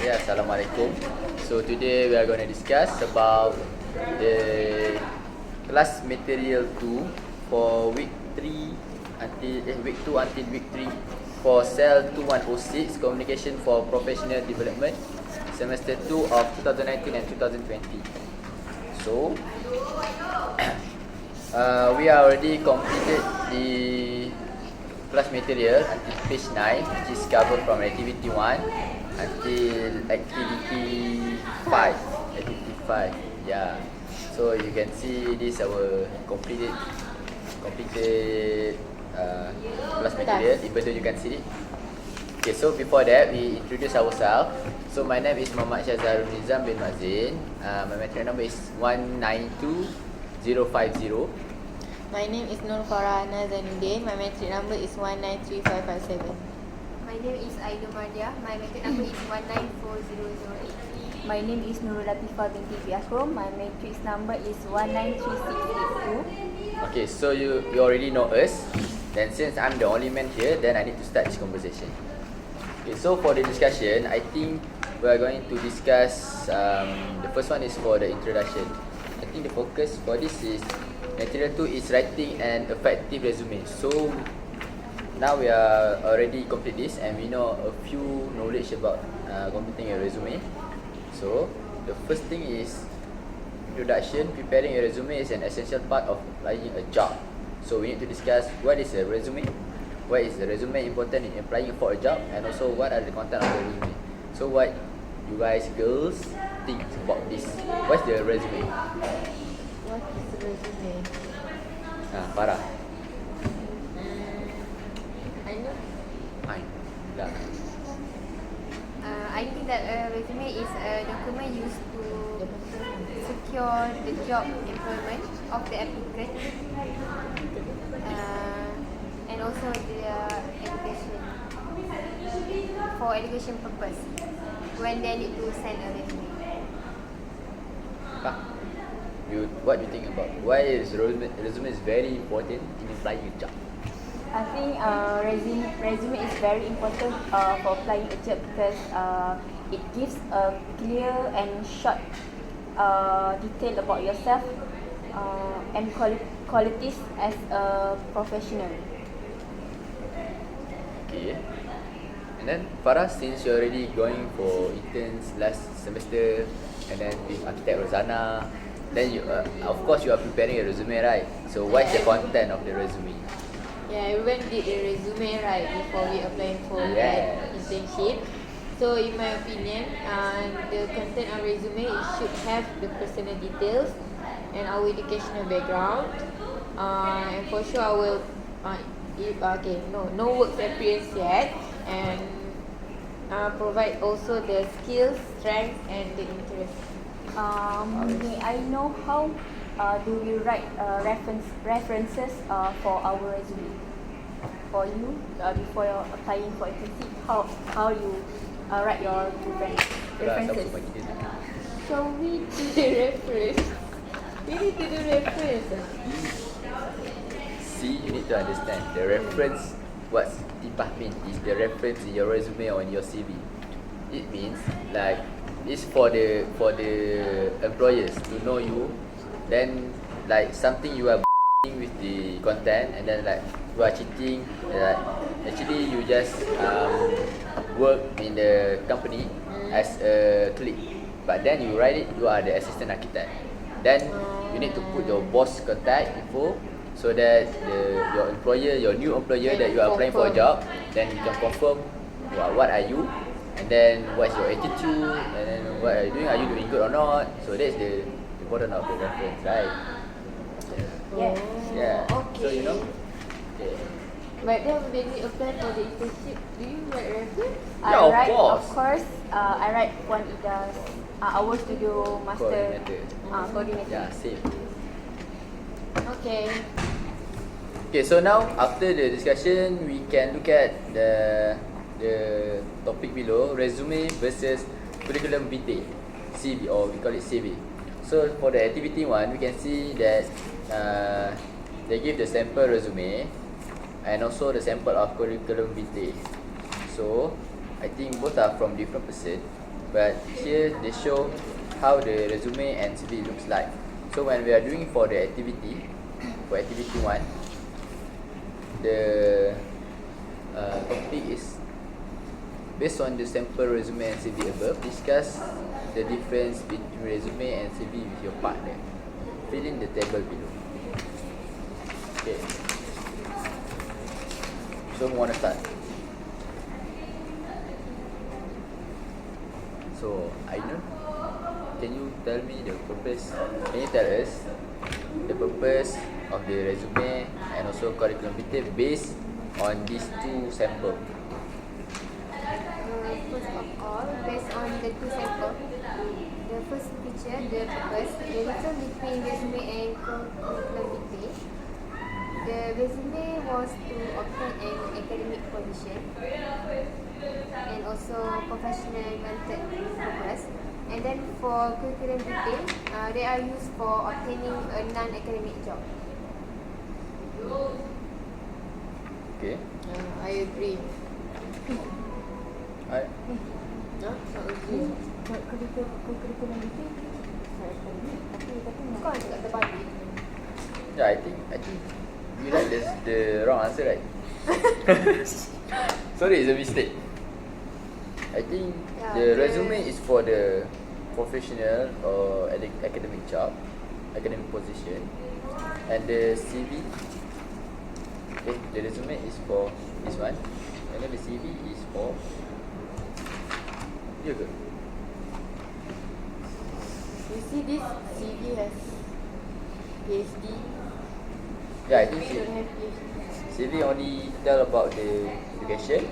Okay, Assalamualaikum. So today we are going to discuss about the class material 2 for week 3 until week 2 until week 3 for CEL2106 communication for professional development semester 2 of 2019 and 2020. So we are already completed the class material until page 9, which is covered from activity 1 until activity 5. Yeah. So you can see this our completed class material, even though you can see it. Okay, so before that we introduce ourselves. So my name is Muhammad Syahzarul bin Mazin. My material number is 192050. My name is Farahana. My metric number is 193557. My name is Ainun. My metric number is 194008. My name is Latifah binti Biakrom. My matrix number is 193682. Okay, so you already know us. Then since I'm the only man here, then I need to start this conversation. Okay, so for the discussion, I think we are going to discuss the first one is for the introduction. I think the focus for this is material 2 is writing an effective resume. So now we are already complete this and we know a few knowledge about completing a resume. So the first thing is introduction. Preparing a resume is an essential part of applying a job. So we need to discuss what is a resume, why is the resume important in applying for a job, and also what are the content of the resume. So what you guys girls think about this? What's the resume? What is the resume? Farah. I know. Fine. Dah. I think that a resume is a document used to secure the job employment of the applicant and also their education for education purpose when they need to send a resume. What do you think about why is resume is very important in applying a job? I think resume is very important for applying a job because it gives a clear and short detail about yourself and qualities as a professional. Okay. And then Farah, since you're already going for interns last semester and then with Architect Rosanna, then you of course you are preparing a resume, right? So what's the content of the resume? Yeah, everyone did a resume right before we applying for Yes. that internship. So in my opinion, the content of resume it should have the personal details and our educational background. And for sure I will no work experience yet, and provide also the skills, strengths and the interest. May I know how do we write references for our resume? For you, before you're applying for internship, how you write your references? So we do the reference. We need to do reference. See, you need to understand the reference. What Tipah mean is the reference in your resume or in your CV. It means like it's for the employers to know you. Then like something you are with the content, and then like you are cheating. Actually you just work in the company as a colleague, but then you write it you are the assistant architect. Then you need to put your boss contact info so that your new employer that you are applying for a job, then you can confirm what are you, and then what's your attitude, and then what are you doing, are you doing good or not. So that's the important of the reference, right? Yes. Yeah. Okay. So you know. Okay. But then when we apply for the internship, do you write reference? Yeah, of course. Of course, I write one IDAS, our studio master coordinator. Yeah, same. Okay. Okay, so now after the discussion, we can look at the topic below, resume versus curriculum vitae, CV, or we call it CV. So for the activity 1, we can see that they give the sample resume and also the sample of curriculum vitae. So I think both are from different person. but here they show how the resume and CV looks like. So when we are doing for the activity, for activity 1, the topic is based on the sample resume and CV above, discuss the difference between resume and CV with your partner. Fill in the table below. Okay. So who wanna start? So Ainun, can you tell me the purpose? Can you tell us the purpose of the resume and also curriculum vitae based on these two samples? First of all, based on the two samples, the first feature, the purpose, the difference between resume and curriculum vitae. The resume was to obtain an academic position and also professional-oriented purpose. And then for curriculum vitae, they are used for obtaining a non-academic job. Okay. I agree. I, No, not agree. Curriculum vitae tapi Kau yang cakap terbalik. yeah, I think you like the wrong answer, right? Sorry, it's a mistake. I think Yeah, the resume is for the professional or academic job, academic position, and the CV. Okay, the resume is for this one, and then the CV is for. Yeah, good. You see this CV has PhD. Yeah, I think We don't have PhD. CV only tell about the education,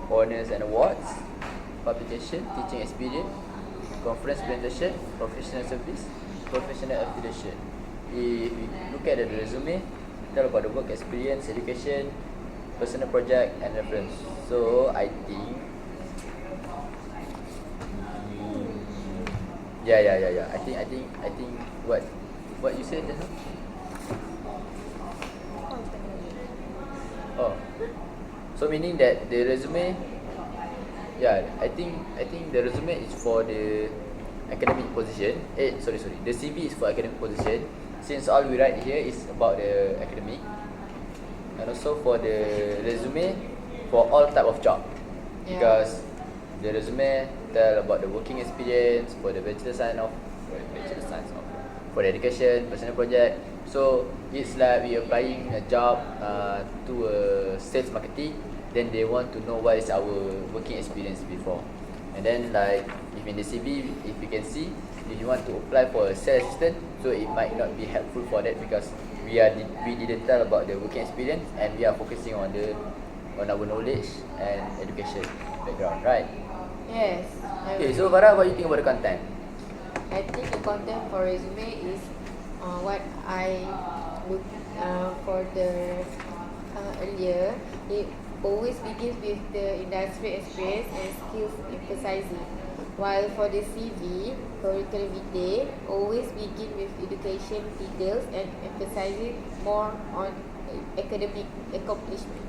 honors and awards, publication, teaching experience, conference presentation, professional service, professional affiliation. If you look at the resume, tell about the work experience, education, personal project and reference. So I think yeah. I think what you said just now? Oh. So meaning that the resume, yeah, I think the resume is for the academic position. Sorry. The CV is for academic position. Since all we write here is about the academic, and also for the resume for all type of job, Yeah. because the resume tell about the working experience for the for the education, personal project. So it's like we applying a job to a sales marketing. Then they want to know what is our working experience before. And then like if in the CV, if you can see, if you want to apply for a sales assistant, so it might not be helpful for that because we didn't tell about the working experience and we are focusing on our knowledge and education background, right? Yes. I Okay, agree. so Farah, what do you think about the content? I think the content for resume is what I look for the earlier. It always begins with the industry experience and skills emphasizing. While for the CV, curriculum vitae always begin with education details and emphasizing more on academic accomplishment.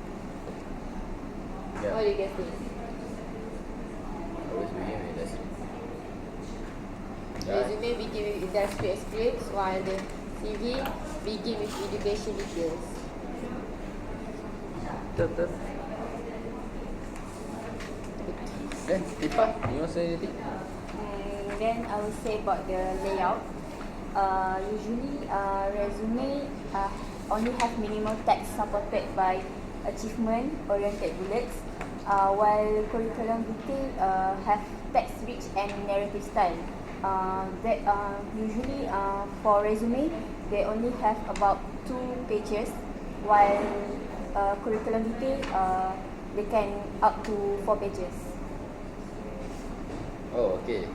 Yeah. What do you guys think? Always begin with this. Resume begin with industry experience while the CV begin with education details. Betul. Then, Latifah, you want to say anything? Then I will say about the layout. Usually, resume only have minimal text supported by achievement-oriented bullets, while curriculum vitae have text-rich and narrative style. Usually for resume, they only have about 2 pages, while curriculum vitae they can up to 4 pages. Oh, okay.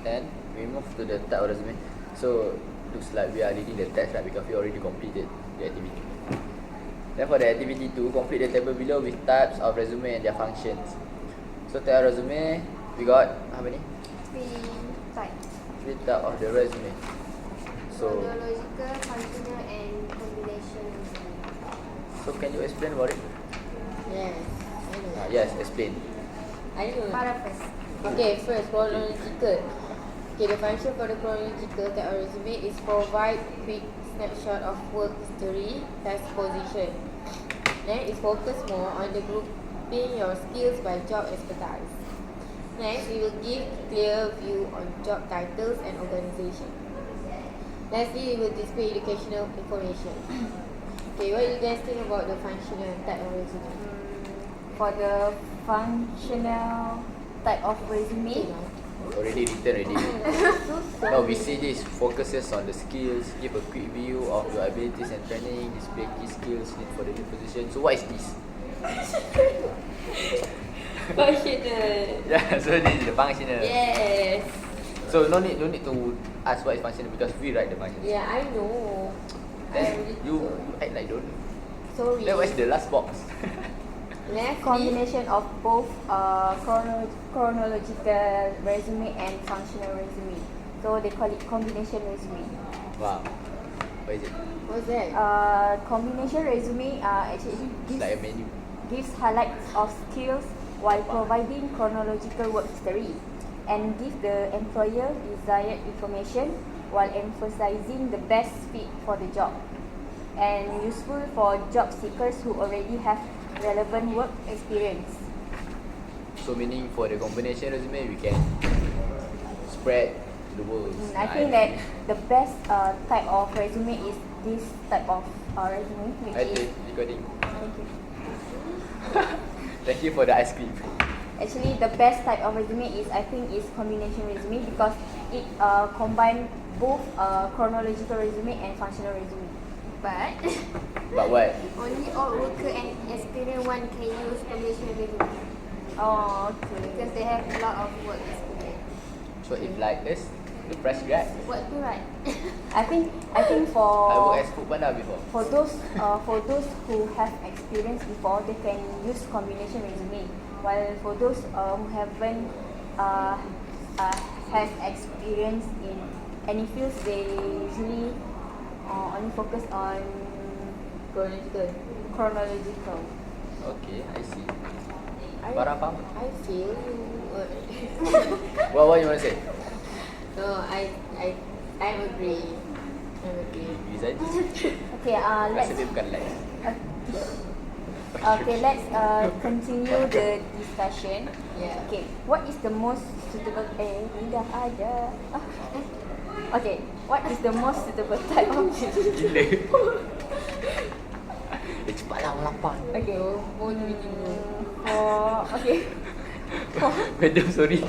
Then we move to the type of resume. So looks like we are reading the text, right? Because we already completed the activity. Then for the activity 2, complete the table below with types of resume and their functions. So type of resume, we got how many? 3 types. 3 type of the resume. So Chronological, functional and combination. can you explain about it? Yes, I know. Yes, explain. Ainun. Farah first. Okay, first chronological. Okay, the function for the chronological type of resume is provide quick snapshot of work history, task position. Then it's focus more on the grouping your skills by job expertise. Next, we will give clear view on job titles and organization. Lastly, we will display educational information. Okay, what do you guys think about the functional type of resume? For the functional type of resume, Already written already. No, we see this focuses on the skills, give a quick view of your abilities and training, display key skills need for the new position. So what is this? Functional. Yeah, so this is the functional. Yes. So no need to ask what is functional because we write the functional. Yeah, I know. Then you act like don't know. Sorry. Then what's the last box? Lastly, combination of both chronological resume and functional resume. So they call it combination resume. Wow. What is it? what's that? Combination resume actually It's like a menu. gives highlights of skills while providing chronological work history and give the employer desired information while emphasizing the best fit for the job, and useful for job seekers who already have relevant work experience. So meaning for the combination resume we can spread to the world. I think that the best type of resume is this type of resume, which I is think recording. thank you. Thank you for the ice cream. Actually, the best type of resume is I think is combination resume because it combine both chronological resume and functional resume. But But what? only all worker and experienced one can use combination resume Oh, okay. because they have a lot of work experience. So if like this, the fresh grad. What to write? I think I for work as food panda before. for those who have experience before, they can use combination resume. While for those who haven't have experience in any fields, they usually only focus on chronological. Okay, I see. I, Farah faham? I feel you. What you want to say? No, I agree. I agree. Reason? Okay, Rasa let's dia bukan live. okay, let's continue the discussion. Yeah. Okay, what is the most suitable? Dah ada. Okay, what is the most suitable type of? Gila. Cepatlah orang lapar. Okay. Mohon dulu. Okay. Madam, sorry.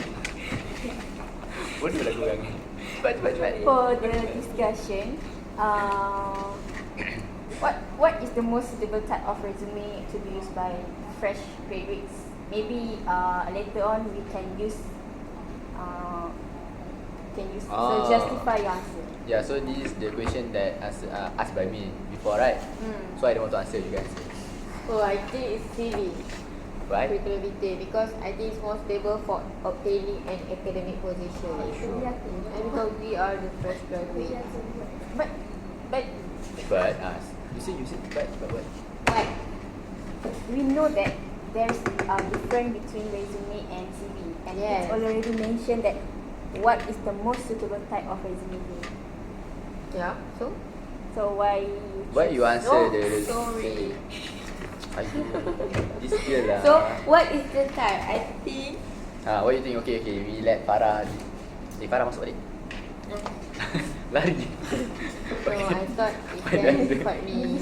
Bodoh lah korang. Cepat. For the discussion, what is the most suitable type of resume to be used by fresh graduates? Maybe later on we can use. So justify your answer. Yeah, so this is the question that asked by me before, right? So I don't want to answer, you guys. So I think it's CV. Right? Curriculum vitae because I think it's more stable for obtaining an academic position. Are you sure? And because we are the fresh graduates. But But you said but what? what? We know that there's a difference between resume and CV, and Yes. it's already mentioned that what is the most suitable type of resume here. Yeah. So So why You answer No, the sorry. Ayo, this girl lah. So what is the type? I think What you think? Okay, we let Farah. Farah masuk balik. Lari. so I thought it can support me.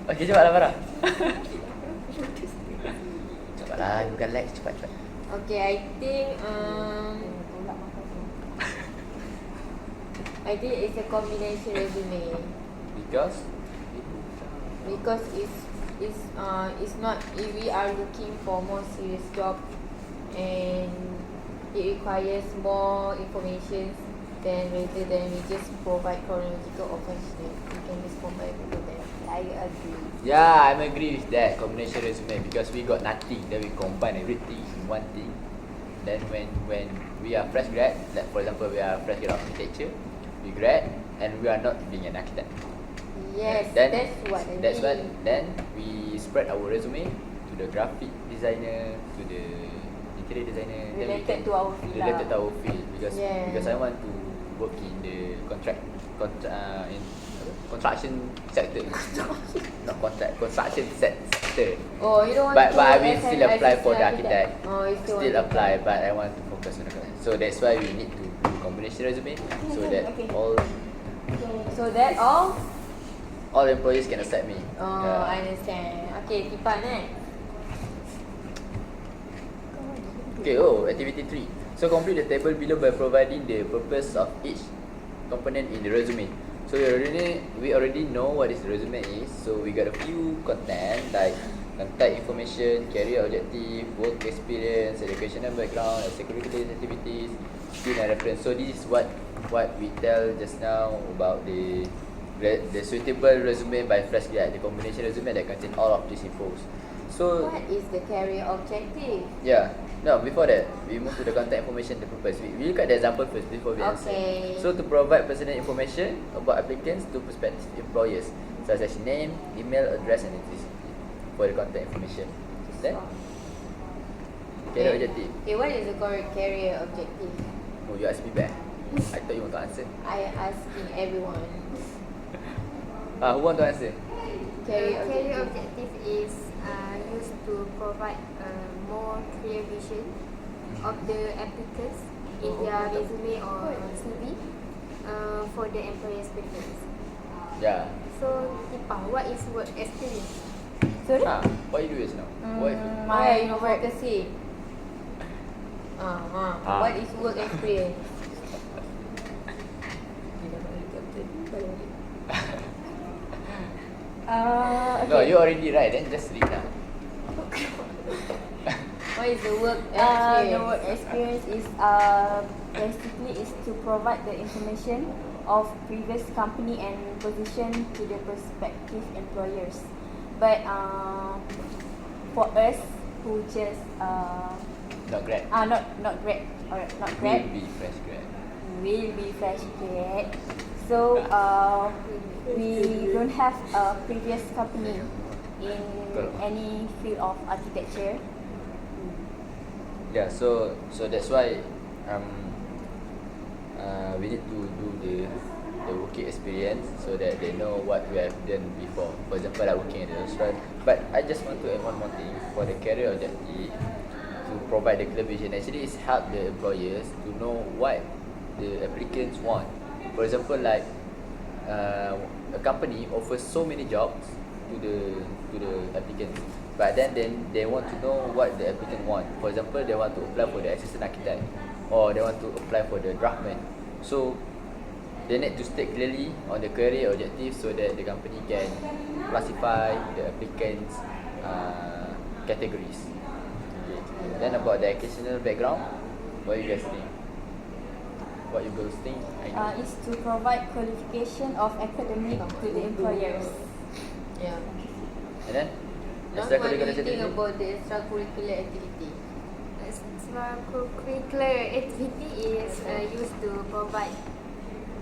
Okay, cepatlah Farah. Cepatlah, bukan like, cepat. Okay, I think it's a combination resume because it's not if we are looking for more serious job and it requires more information then rather than we just provide chronological or functional, we can just combine both of them. I agree. Yeah, I'm agree with that combination resume because we got nothing, then we combine everything in one thing. Then when we are fresh grad, like for example we are fresh grad of architecture, we grad and we are not being an architect. Yes, Then that's what I mean. Then we spread our resume to the graphic designer, to the interior designer. Then we Related can, to our field related to lah. our field because Yeah. because I want to work in the in construction sector. Not contract, construction sector. Oh, you don't want But to I work will as still an apply for the assistant architect. Oh, you still Still want to apply, but I want to focus on the architect. So that's why we need to do combination resume so that Okay. So that all employees can accept me. Oh, I understand. Okay, Tipan Okay, activity 3. So complete the table below by providing the purpose of each component in the resume. So we already know what is the resume is. So we got a few content like contact information, career objective, work experience, educational background, extracurricular activities, skill and reference. So this is what we tell just now about the suitable resume by fresh grad, the combination resume that contain all of these infos. So What is the career objective? yeah. No, before that, we move to the contact information, the purpose. We look at the example first before we answer. Okay. So to provide personal information about applicants to prospective employers, such as name, email, address and ethnicity for the contact information. Then, career objective. Okay, what is the career objective? Oh, you ask me back. I thought you want to answer. I asking everyone. Who want to answer? Career Career objective. objective is used to provide more clear vision of the applicants in their resume or CV for the employer's preference. Yeah. So, Tipa, what is work experience? Sorry? What you do is now? What you do? Why are you focusing? What is work experience? Okay. No, you already right. Then just read lah. What is the work The experience? work experience is basically is to provide the information of previous company and position to the prospective employers. But for us who just Not grad. not grad or not grad Will be fresh grad. will be fresh grad. So we don't have a previous company in any field of architecture. Yeah, so that's why we need to do the working experience so that they know what we have done before. For example, like working at the restaurant. But I just want to add one more thing for the career objective to provide the clear vision. Actually, it's help the employers to know what the applicants want. For example, like a company offers so many jobs to the applicants, but then they want to know what the applicant want. For example, they want to apply for the assistant architect or they want to apply for the draftsman. So they need to state clearly on the career objective so that the company can classify the applicants' categories. Okay. Then about the educational background, what you guys think? What you girls think? Is to provide qualification of academic to the employers. Yeah. And then Now, what do extracurricular you think activity? about the extracurricular activity? Extracurricular activity is used to provide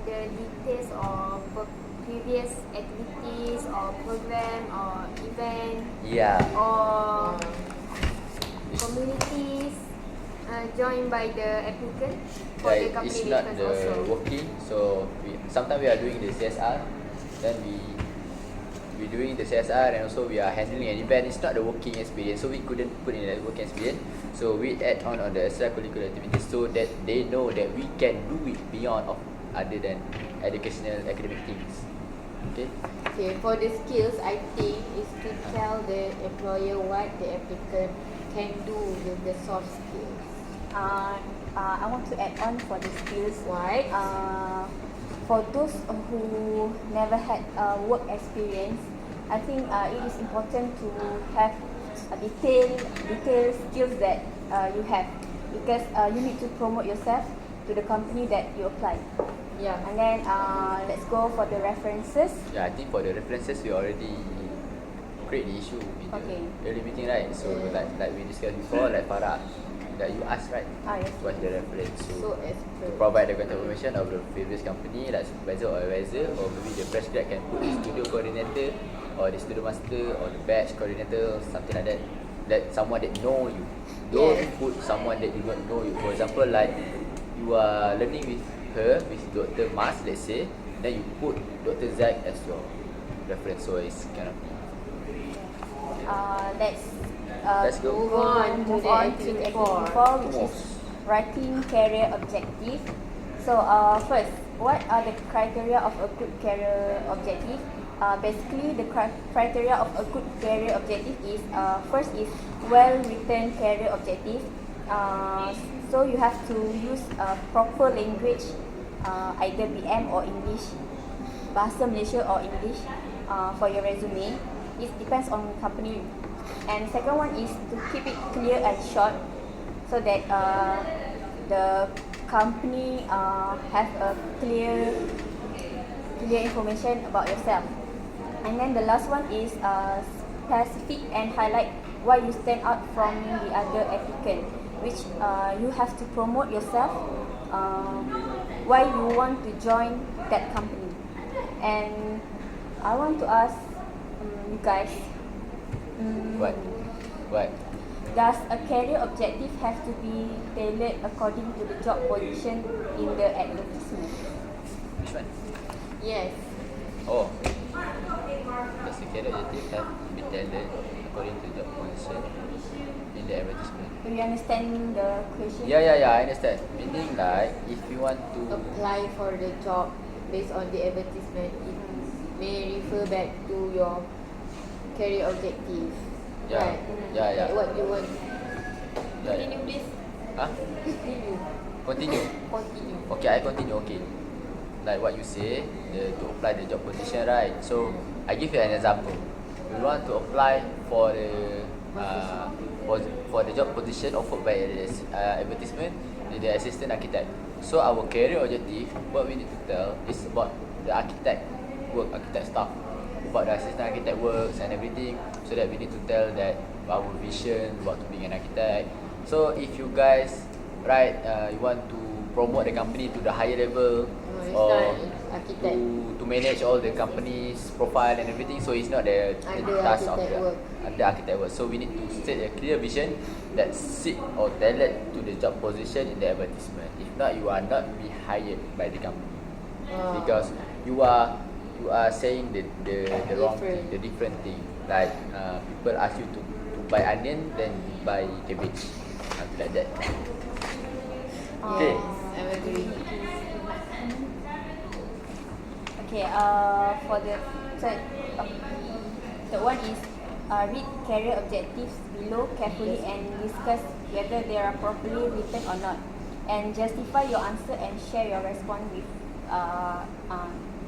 the details of previous activities or program or event Yeah. or communities joined by the applicant for the Like company it's not reference the also. working. So sometimes we are doing the CSR, then we doing the CSR and also we are handling an event. It's not the working experience, so we couldn't put in the working experience. So we add on the extracurricular activities so that they know that we can do it beyond of other than educational academic things. Okay. Okay, for the skills, I think is to tell the employer what the applicant can do with the soft skills. I want to add on for the skills. Why? For those who never had work experience, I think it is important to have a detailed skills that you have, because you need to promote yourself to the company that you apply. Yeah. And then let's go for the references. Yeah, I think for the references we already create the issue in Okay. the early meeting, right? So like we discussed before, like Farah, that you asked, right? Yes. What's the reference? So as to per provide the contact information of the previous company, like supervisor or advisor, or maybe the fresh grad can put the studio coordinator or the studio master or the batch coordinator, something like that. let someone that know you. Don't Yes. put someone that do not know you. For example, like you are learning with her, with Dr. Mas, let's say, then you put Dr. Zack as your reference. So it's kind of Let's go. Move on to move the on to activity activity 4. 4, which Come on. is writing career objective. So first, what are the criteria of a good career objective? Basically, the criteria of a good career objective is first is well-written career objective. So you have to use proper language, either BM or English, Bahasa Malaysia or English, for your resume. It depends on company. And second one is to keep it clear and short, so that the company have a clear information about yourself. And then the last one is specific and highlight why you stand out from the other applicant, which you have to promote yourself, why you want to join that company. And I want to ask you guys, What? does a career objective have to be tailored according to the job position in the advertisement? Which one? Yes. Oh. Does the career objective have to be tailored according to job position in the advertisement? Do you understand the question? Yeah, I understand. Meaning like if you want to Apply for the job based on the advertisement, it may refer back to your career objective. Yeah. Right? Yeah. Like what you want. Yeah. Continue, please. Huh? Continue. Continue. Continue. Okay, I continue. Okay. Like what you say, to apply the job position, right? So I give you an example. We want to apply for the for the job position offered by the advertisement, the assistant architect. So our career objective, what we need to tell is about the architect work, architect stuff, about the assistant architect works and everything. So that we need to tell that our vision about being an architect. So if you guys, right, you want to promote the company to the higher level, It's or not architect. to manage all the company's profile and everything, so it's not the Under task of architect work. under architect work. So we need to set a clear vision that sit or tailored to the job position in the advertisement. If not, you are not be hired by the company, because you are saying the wrong thing, the different thing. Like people ask you to buy onion, then you buy cabbage, something like that. Okay. Yes, I agree. Okay, for the third one is read career objectives below carefully and discuss whether they are properly written or not, and justify your answer and share your response with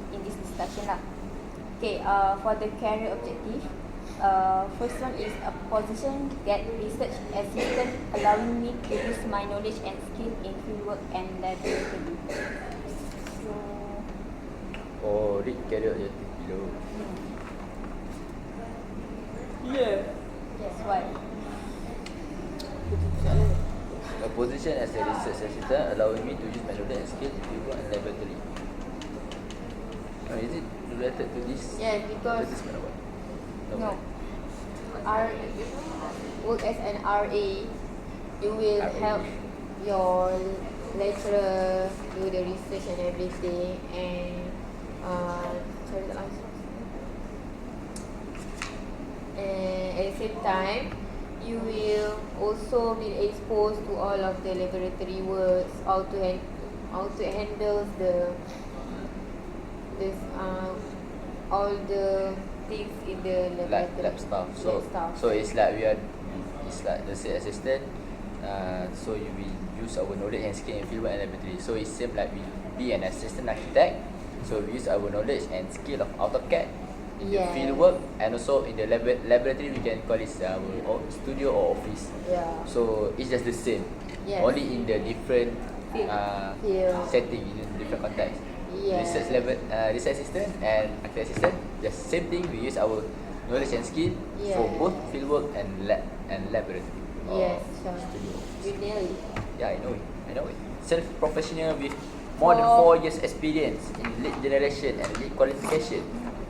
in this discussion lah. Okay, for the career objective, first one is a position get research assistant, allowing me to use my knowledge and skill in fieldwork and laboratory. So, Read career objective below. yes, what? A position as a research assistant, allowing me to use my knowledge and skill in fieldwork and laboratory. Is it related to this? Yes, because advertisement or what? No. Work as an RA, you will RA. help your lecturer do the research and everything, and sorry tak langsung. And at the same time, you will also be exposed to all of the laboratory works, how to handle all the things in the laboratory. Lab stuff. Lab stuff. So it's like it's like the sales assistant. So you will use our knowledge and skill in fieldwork and laboratory. So it's same like we be an assistant architect. So we use our knowledge and skill of AutoCAD in the Yes. fieldwork, and also in the laboratory we can call this our studio or office. Yeah. So it's just the same. Yes. Only in the different Field. setting, in different context. Yes. Research assistant and architect assistant, the same thing. We use our knowledge and skill for Yes. both fieldwork and laboratory. or Yes, sure. studio. You nail it. Yeah, I know it. Self-professional with more than 4 years experience in lead generation and lead qualification,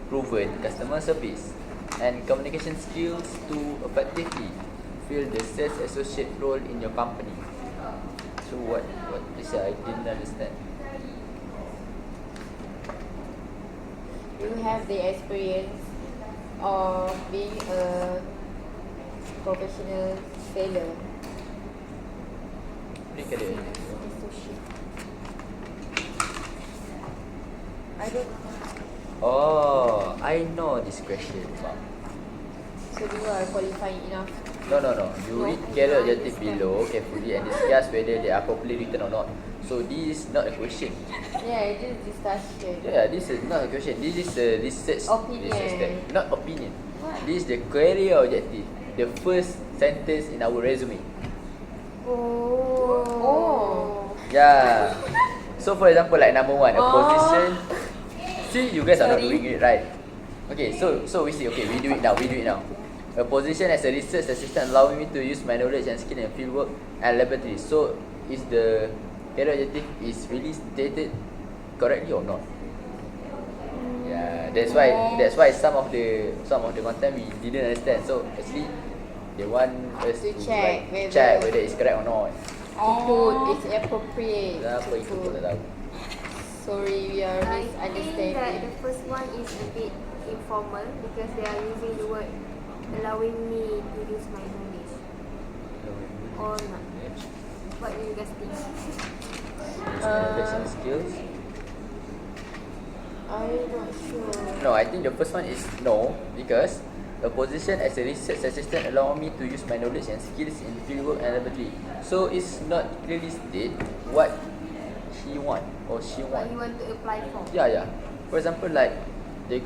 proven customer service, and communication skills to effectively fill the sales associate role in your company. So what is it? I didn't understand. You have the experience of being a professional seller. Ni kena. I don't. Oh, I know this question. So you are qualifying enough. No. You read career objective below carefully and discuss whether they are properly written or not. So this is not a question. Yeah, it is discussion. Yeah, this is not a question. This is a research. Opinion. Research step. Not opinion. What? This is the career objective. The first sentence in our resume. Oh. Yeah. So for example, like number one, a Oh. position. See, you guys are not Sorry. doing it right. Okay, so we see. Okay, we do it now. A position as a research assistant allowing me to use my knowledge and skill in fieldwork and laboratory. So is the career objective is really stated correctly or not? Yeah, that's why some of the content we didn't understand. So actually, they want us To to check like, whether- check whether it's correct or not. To put it's appropriate. Kenapa to itu put. kita tak tahu? Sorry, we are I think that misunderstanding. the first one is a bit informal because they are using the word allowing me to use my knowledge. Or not? What do you guys think? Knowledge and skills. I'm not sure. No, I think the first one is no because a position as a research assistant allow me to use my knowledge and skills in fieldwork and laboratory. So it's not clearly state what he want or she What want. you want to apply for? Yeah. For example, like they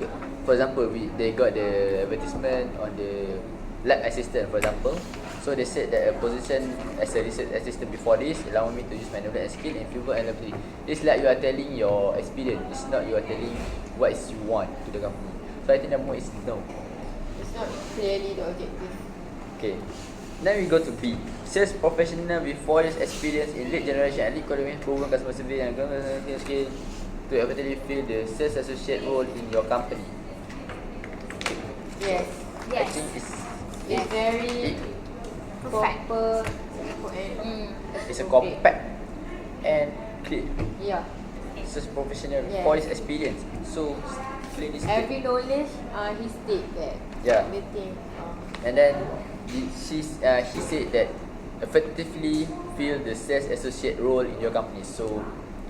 got the advertisement on the lab assistant, for example. So they said that a position as a research assistant before this allowing me to use my knowledge and skill in fieldwork and laboratory. It's like you are telling your experience. It's not you are telling what is you want to the company. So I think the more is no. It's not clearly the objective. Okay. Then we go to B. Sales professional with 4 years experience in lead generation and lead coordination, proven customer service and customer skill to effectively fill the sales associate role in your company. Yes. I think it's Very proper and it's a appropriate. compact and clear. Yeah. Sales professional with Yes. 4 years experience. So clearly state. Every knowledge, he state that. Yeah. The thing. And then he said that effectively fill the sales associate role in your company. So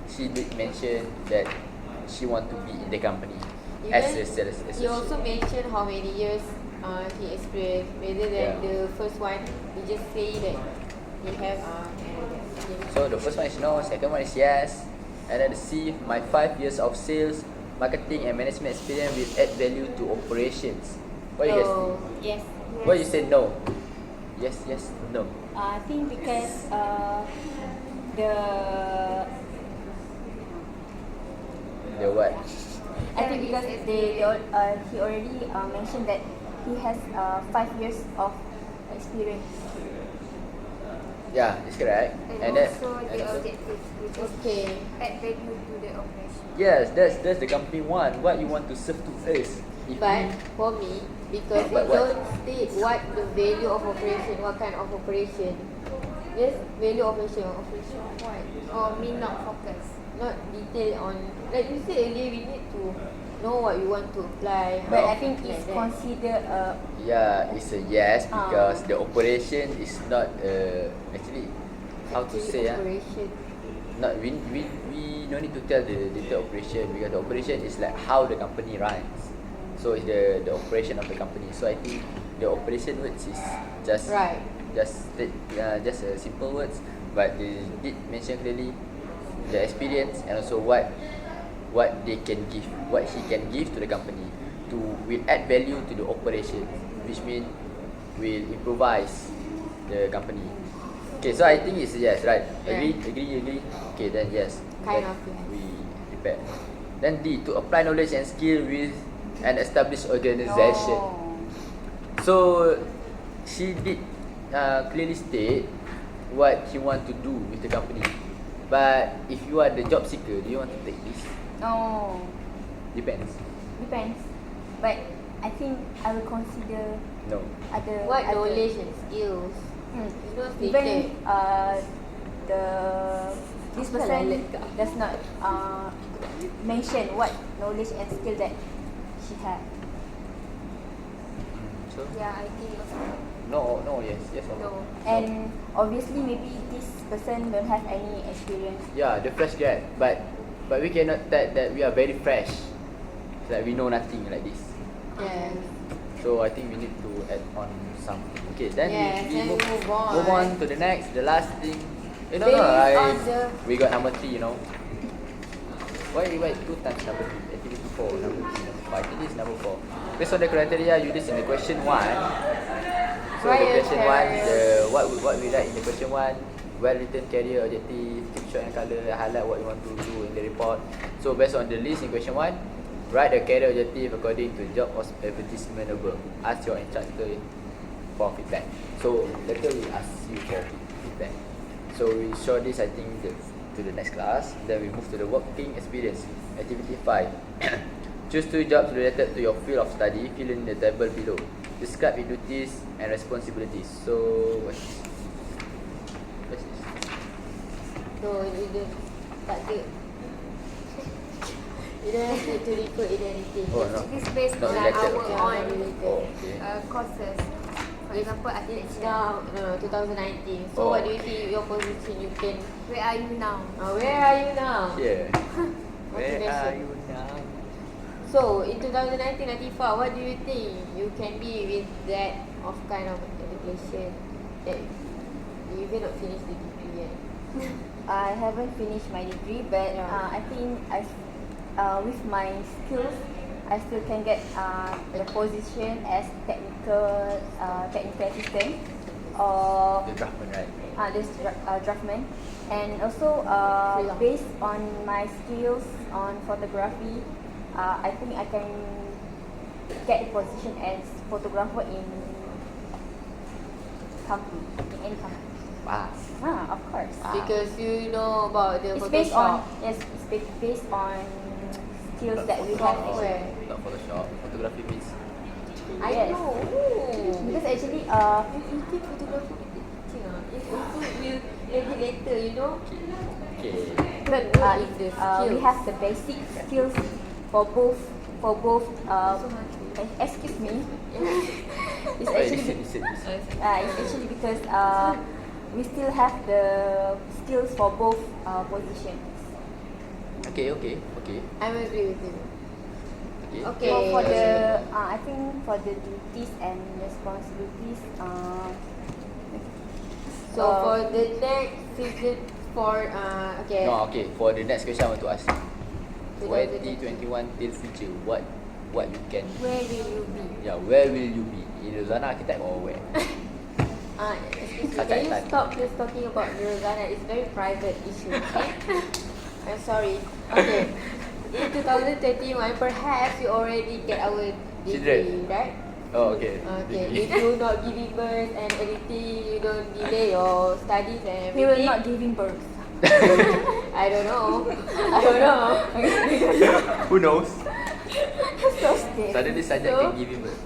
she did mention that she want to be in the company as a sales associate. He also mentioned how many years he experienced, rather than Yeah. the first one. He just say that he have So the first one is no, second one is yes, and then the C, my 5 years of sales, marketing and management experience will add value to operations. What do you guys think? Yes. Why you say no? Yes, no. I think because the The what? I think because he already mentioned that he has 5 years of experience. Yeah, it's correct. And then also the objective, which is Okay. add value to the operation. yes, that's the company want. What you want to serve to us. If But we- for me, because But they what? don't state what the value of operation, what kind of operation. Yes, value operation of what? Or me not focus. Not detail on, like you said earlier, we need to know what we want to apply. But No. I think it's Like that. considered yeah, it's a yes because the operation is not actually how to Actually, say operation. not we no need to tell the detailed operation because the operation is like how the company runs. So it's the operation of the company. So I think the operation words is just Right. just a simple words, but they did mention clearly the experience and also what they can give, what he can give to the company to will add value to the operation, which mean will improvise the company. Okay, so I think it's a yes, right? Yeah. Agree. Okay, then yes. Kind Then of yes. we prepare. Then D, to apply knowledge and skill with an established organization. So she did clearly state what she want to do with the company. But if you are the job seeker, do you want to take this? no. Depends. Depends. But I think I will consider No. What Ada. knowledge and skills? Hmm. It's not Even stated. the this Apa person lalat kak? does not mention what knowledge and skill that she has. So Yeah, I think also. no, yes or no. No. And obviously maybe this person don't have any experience. Yeah, the fresh grad, but we cannot tell that we are very fresh. It's like we know nothing like this. Yes. So I think we need to add on something. Okay, then Yes, we then we move on. move on to the next, the last thing. No, Based on the- we got number 3, you know. Why 2 times number 3? Activity 4, number 3, number 5. I think this is number 4. Based on the criteria you list in the question 1. So Why the a question 1, career? what we write in the question 1, well written career objective, keep short and colour, highlight what you want to do in the report. So based on the list in question 1, write the career objective according to job advertisement above. Ask your instructor for feedback. So later we ask you for feedback. So we show this I think to the next class. Then we move to the working experience. Activity 5. Choose 2 jobs related to your field of study. Fill in the table below. Describe your duties and responsibilities. So what's this? So you don't tak ada. You don't have to refer in anything. Oh no. It is based Not on related. our Yeah, on not related. Oh, okay. courses. For example, It's architecture. now 2019. So Oh, what do you think your position you can? Where are you now? Where are you now? Yeah. Where Motivation. are you now? So in 2019, Latifah, what do you think you can be with that of kind of education that you even not finished the degree yet? I haven't finished my degree, but Yeah. I think with my skills, I still can get the position as technical assistant or The draftman, right? this draftman. And also Freelance. based on my skills on photography, I think I can get a position as photographer in any company. Wow. Of course. Because you know about the It's based on Photoshop. based on skills that we have. Where? Not Photoshop. Photography means I Yes. know. Because actually You think photography is teaching It also will maybe later, you know. okay. but If the we skills. have the basic skills for both excuse me. It's Wait, actually listen. it's actually because we still have the skills for both positions. Okay. I agree with you. Okay. So for the I think for the duties and responsibilities So for the next season for okay. No, okay. For the next question, I want to ask you. 2020. 2021 till future, what you can? Where will you be? Yeah, where will you be? In Rozana Architect or where? Excuse me, Okay, can you fine. stop just talking about Rosanna? It's very private issue, okay? I'm sorry. Okay. In 2021, perhaps you already get our degree, Children. right? Oh, okay. Okay. Degree. If you not giving birth and everything, you don't delay your studies and everything. we will not giving birth. I don't know. Who knows? So stay. Suddenly Sajak So- can give him birth.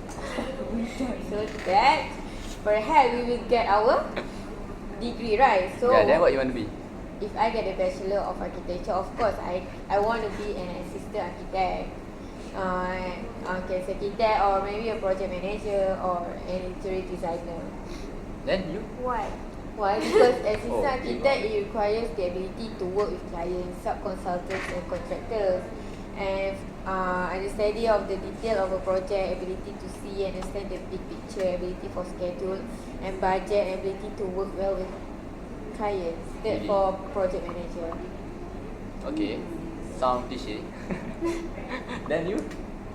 So that perhaps we will get our degree, right? So Yeah, then what you want to be? if I get a Bachelor of Architecture, of course I want to be an assistant architect, okay, architect, or maybe a project manager or an interior designer. Then you? Why? Why? Because assistant Oh, architect, it requires the ability to work with clients, subconsultants and contractors, and understanding of the detail of a project, ability to see and understand the big picture, ability for schedule and budget, and ability to work well with clients. That Really? for project manager. Okay. Sound cliche. Then you?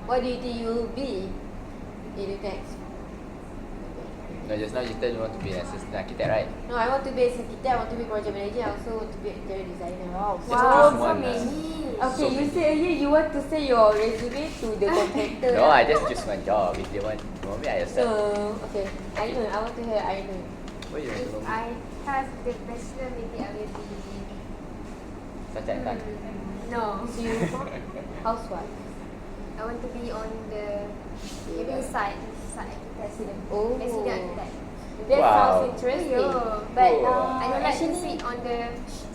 What do you think you will be in the next? No, just now you said you want to be an assistant architect, right? No, I want to be an architect, I want to be project manager, I also want to be an interior designer. Wow. Just Wow, choose so one, many. Okay, So you many. say earlier you want to say your resume to the contractor. No, I just choose one job. If they want me, I accept. Okay, Ainun, I want to hear Ainun. What you want to If know? I have the bachelor, maybe I will be. Sajak kan? No. Is you housewife? I want to be on the living side. site. President. Oh. Resident architect. That Wow. sounds interesting. But Oh. I don't like to actually, sit on the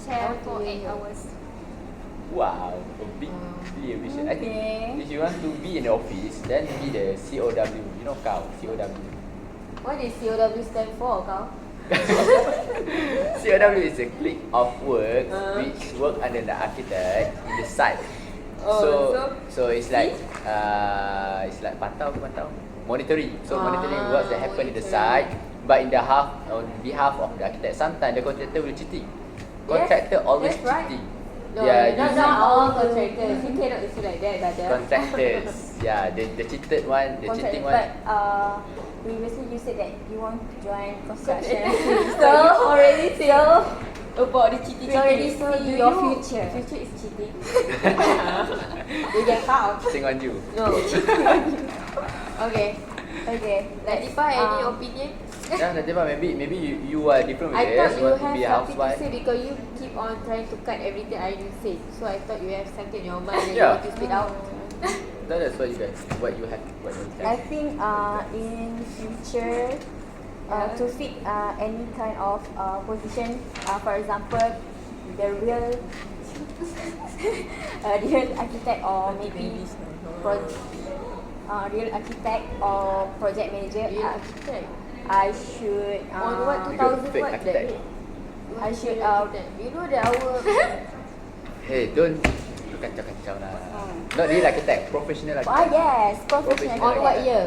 chair for Okay. 8 hours. Wow, a big ambition. I think Okay. if you want to be in the office, then be the COW. You know cow, COW. What does COW stand for, kau? COW is a clique of works which work under the architect in the site. Oh, So it's like pantau, monitoring. So monitoring works that happen in the site, but on behalf of the architect. Sometimes the contractor will cheating. Contractor always that's right. cheating. No, Yeah, not usually- all contractors. You cannot do like that, brother. Contractors. Yeah, the cheated one, the cheating one. But previously you said that you want to join construction. So already say about the cheating. We already So see do your you- future. Future is cheating. You get out. Cheating on you. No. Okay. Okay. Latifah, any opinion? Yeah, Latifah, maybe you are different with I thought this. you You want to have be a something to housewife. say because you keep on trying to cut everything I said. So I thought you have something in your mind that you Yeah. want to spit out. That's what you guys, what you have. I think in future to fit any kind of position, for example, the real real architect or maybe real architect or project manager, You architect. I should On what You 2000 fake what that architect. date? I should, You know that our Hey, don't kacau-kacau lah. Not real architect, professional architect. yes, professional. Professional. on what year?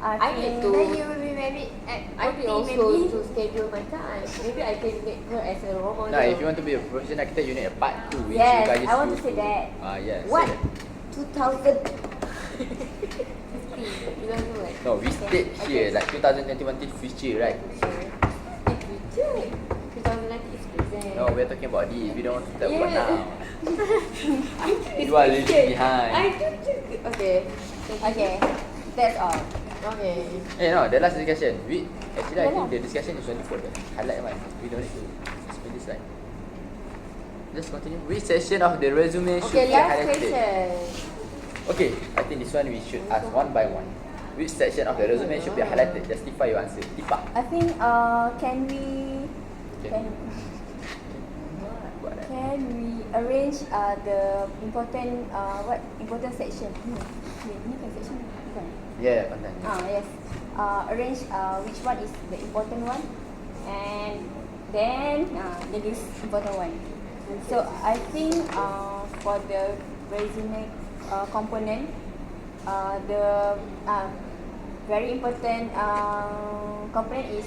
I think need to- Then you will be married at I need 40 also maybe. to schedule my time. Maybe I can make her as a role model. Now, if you want to be a professional architect, you need a part 2 which Yes, you guys I want to use say that. Yes. What? say that. 2000. You don't know what? No, we state here like 2021 till future, right? It's future. 2019 is present. No, we're talking about this. We don't want to talk about Yeah. now. You are leaving behind. I do. Okay. Okay, that's all. Okay. Eh no, the last discussion. Actually I Yeah think lah. the discussion is only for the highlight one. We don't need to explain this slide. Just continue. Which section of the resume should Okay, be last highlighted? question. Okay, I think this one we should ask one by one. Which section of the resume should be highlighted? Justify your answer. Tipa. I think can we Buat dah. can we arrange the important section? Ini kan section bukan? Yeah, content. Yes. Arrange which one is the important one, and then the least important one. So I think for the resume component, the very important component is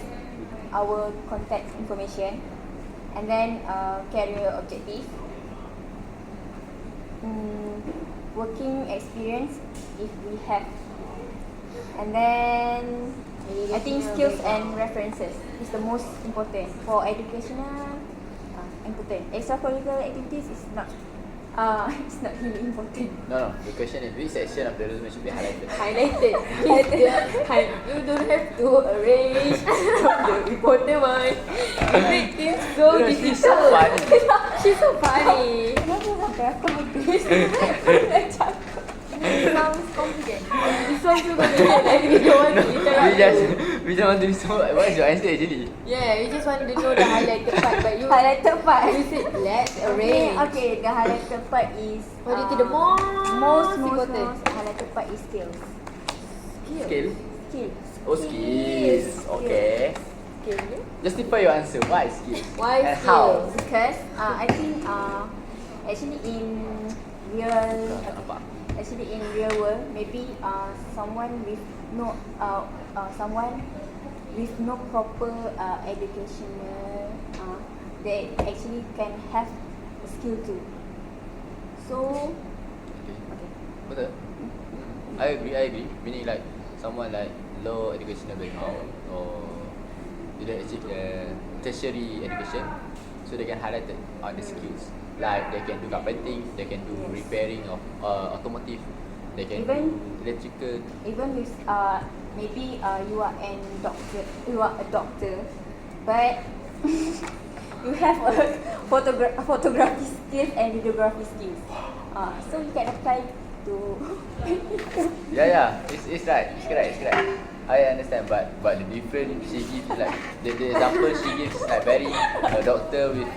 our contact information, and then career objective, working experience if we have, and then I think skills and references is the most important for educational. Important. Extracurricular activities is not. It's not really important. No. The question is which section of the resume should be highlighted? Highlighted. You don't have to arrange from the important one. You make things so No, difficult. she's so funny. She's so funny. Kenapa sampai aku habis? Sounds complicated. This one so complicated. Like we don't want to interrupt you. We don't want to be so. What is your answer actually? Yeah, we just want to know the highlighted part, but you Highlighted part. you said let's Okay, arrange. okay. The highlighted part is What do you think the most important? highlighted part is skills. Skill. Skills. Oh, skills. Okay. Okay. Justify your answer. Why skills? Why And how? skills? Because I think actually in real Tak nampak. actually in real world maybe someone with no someone with no proper educational they actually can have a skill too. So Okay. Betul. I agree. Meaning like someone like low educational background or didn't achieve the tertiary education, so they can highlight it on the skills. Like they can do carpenting, they can do Yes. repairing of automotive, they can Even- do electrical. even with maybe you are a doctor, but you have a photography skills and videography skills. So you can apply to. Yeah. It's right. It's correct. I understand, but the different she gives like the example she gives like very a doctor with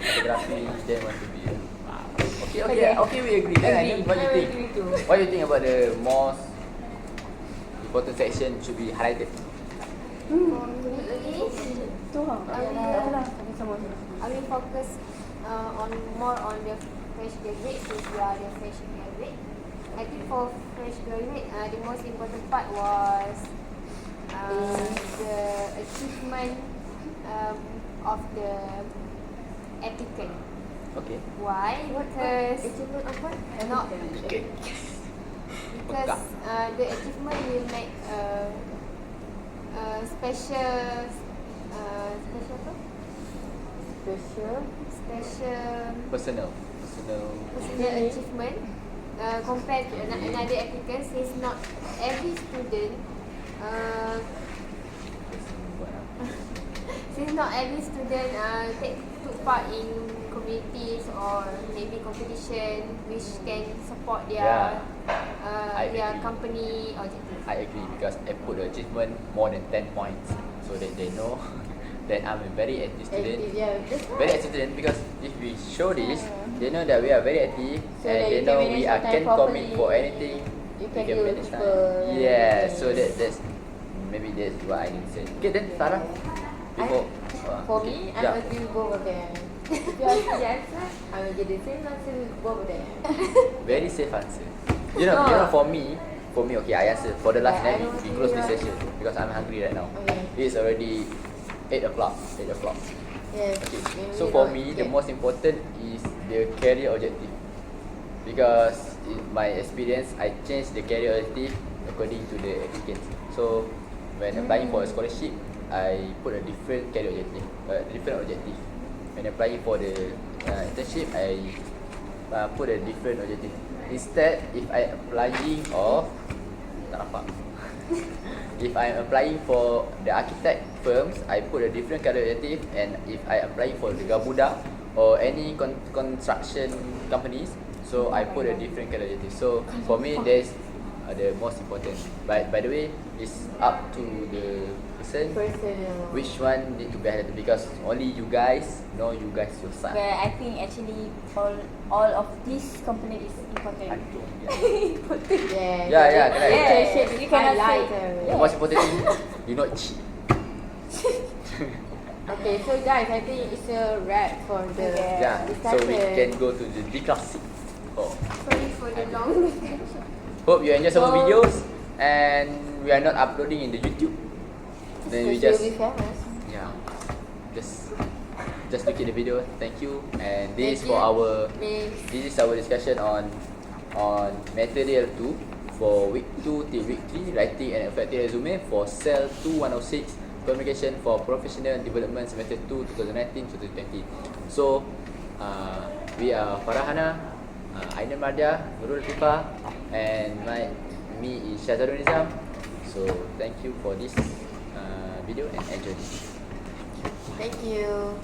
photography then want to be a okay we agree. Then Agree. what do you I think? agree too. What do you think about the most important section should be highlighted? For me, Tu lah. Tak apalah. Sama. I will focus on more on the fresh graduate since we are the fresh graduate. I think for fresh graduate, the most important part was the achievement of the applicant. Okay. Why? Because Achievement of what? not Okay. because the achievement will make special Personal. achievement compared to another applicant since not every student took part in communities or maybe competition which can support their I their agree. company objective. I agree because I put the achievement more than 10 points so that they know that I'm a very active student. Yeah, that's Very right. active student because if we show this, they know that we are very active So and that they you can know manage we your are time can commit properly. for anything. You We can deal with manage time. people. Yeah, Yes. so that's maybe that's what I need to say. Okay then Farah. Before For me, I yeah. agree with both of them. If you ask me the answer, I will give the same answer with both of them. Very safe answer. You know for me, okay, I answer for the last Yeah, I then don't we close this really session because I'm hungry right now. Okay. It's already 8 o'clock. Yes. Okay. maybe So for not me, yet. the most important is the career objective. Because in my experience, I change the career objective according to the applicants. So when applying for a scholarship, I put a different career objective, different objective. When applying for the internship, I put a different objective. Instead, if I applying tak nampak. If I'm applying for the architect firms, I put a different career objective, and if I applying for the Gabuda or any construction companies, so I put a different career objective. So for me, that's the most important. But by the way, it's up to the person Personal. which one need to be highlighted because only you guys know you guys your But son. I think actually all of this component is important. Yeah. correct. Yes. You cannot say. The most important thing, do not cheat. Okay, so guys, I think it's a wrap for the Yeah, so discussion. we can go to the declassic. Sorry for the long discussion. Hope you enjoy some So- videos and we are not uploading in the YouTube. Then we So just you'll be famous. yeah, just look at the video. Thank you. And this is Thank for you. our Next. this is our discussion on material 2 for week 2 till week 3, writing an effective resume for CEL2106, communication for professional development semester 2 2019-2020. So we are Farahana, Ainun, Latifah, and me is Syahzarul. So thank you for this video and enjoy this. Thank you.